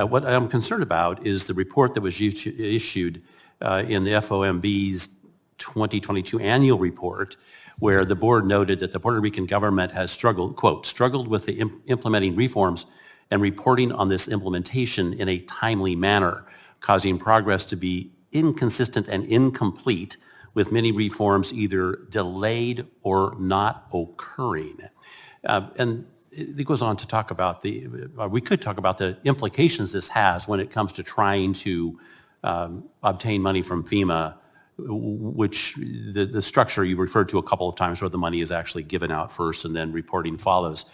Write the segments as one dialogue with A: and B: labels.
A: What I'm concerned about is the report that was issued in the FOMB's 2022 annual report, where the board noted that the Puerto Rican government has struggled, quote, struggled with the implementing reforms and reporting on this implementation in a timely manner, causing progress to be inconsistent and incomplete, with many reforms either delayed or not occurring. And it goes on to talk about we could talk about the implications this has when it comes to trying to obtain money from FEMA, which the structure you referred to a couple of times where the money is actually given out first and then reporting follows.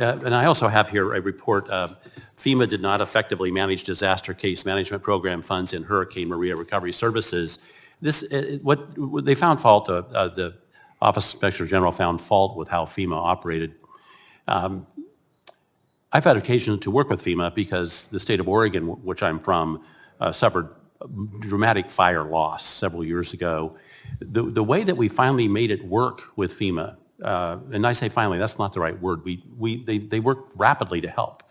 A: And I also have here a report, FEMA did not effectively manage disaster case management program funds in Hurricane Maria recovery services. What they found fault, the Office of Inspector General found fault with how FEMA operated. I've had occasion to work with FEMA because the state of Oregon, which I'm from, suffered dramatic fire loss several years ago. The way that we finally made it work with FEMA, and I say finally, that's not the right word. They worked rapidly to help.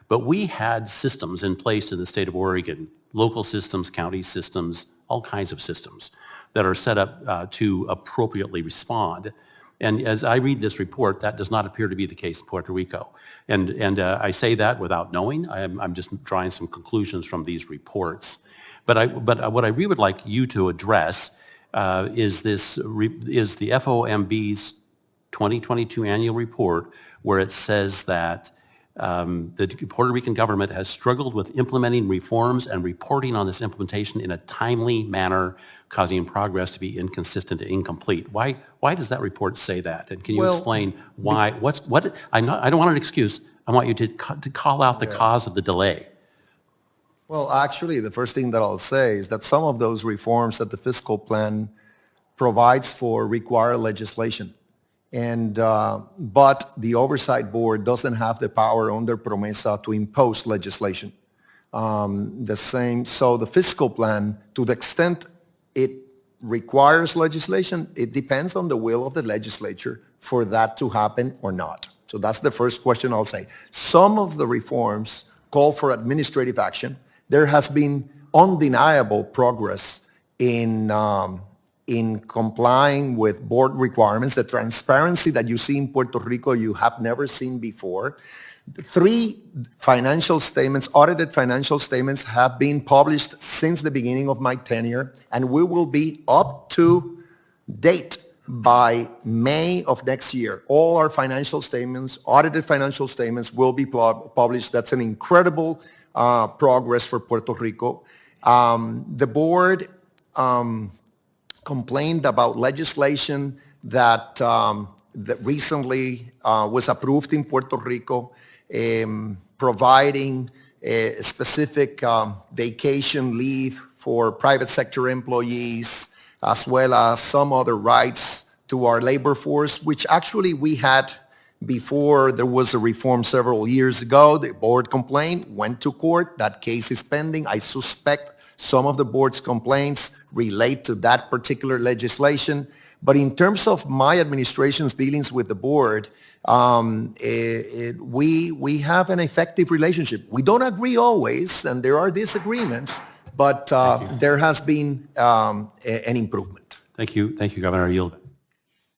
A: But we had systems in place in the state of Oregon, local systems, county systems, all kinds of systems that are set up to appropriately respond. And as I read this report, that does not appear to be the case in Puerto Rico. And I say that without knowing. I'm just drawing some conclusions from these reports. But what I really would like you to address is the FOMB's 2022 annual report, where it says that the Puerto Rican government has struggled with implementing reforms and reporting on this implementation in a timely manner, causing progress to be inconsistent and incomplete. Why does that report say that? And can you explain why? I don't want an excuse. I want you to call out the cause of the delay.
B: Well, actually, the first thing that I'll say is that some of those reforms that the fiscal plan provides for require legislation. And but the oversight board doesn't have the power under PROMESA to impose legislation. So the fiscal plan, to the extent it requires legislation, it depends on the will of the legislature for that to happen or not. So that's the first question I'll say. Some of the reforms call for administrative action. There has been undeniable progress in complying with board requirements. The transparency that you see in Puerto Rico, you have never seen before. 3 financial statements, audited financial statements, have been published since the beginning of my tenure, and we will be up to date by May of next year. All our financial statements, audited financial statements, will be published. That's an incredible progress for Puerto Rico. The board complained about legislation that recently was approved in Puerto Rico, providing a specific vacation leave for private sector employees, as well as some other rights to our labor force, which actually we had before there was a reform several years ago. The board complained, went to court. That case is pending. I suspect some of the board's complaints relate to that particular legislation. But in terms of my administration's dealings with the board, we have an effective relationship. We don't agree always, and there are disagreements, but there has been an improvement.
A: Thank you, Governor. I yield.